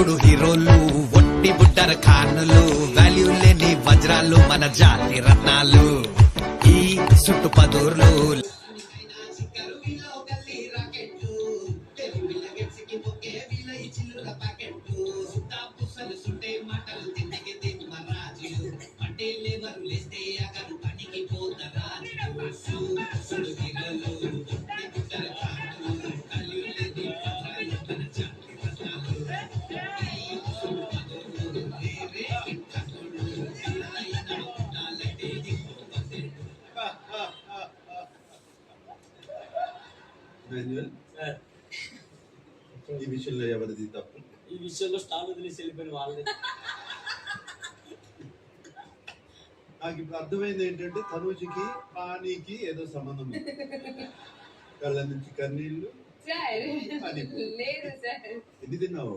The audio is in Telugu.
చూడు హీరోలు ఒట్టి బుడ్డర ఖానులు వాల్యూ లేని వజ్రాలు మన జాతి రత్నాలు ఈ చుట్టుపదూర్లు ఈ విషయంలో ఎవరిది తప్పు? ఈ విషయంలో స్టాల్ వదిలేసి వెళ్ళిపోయిన వాళ్ళే. నాకు ఇప్పుడు అర్థమైంది ఏంటంటే తనుజకి పానీకి ఏదో సంబంధం ఉంది. కళ్ళ నుంచి కన్నీళ్ళు. లేదు సార్. ఎన్ని తిన్నావు?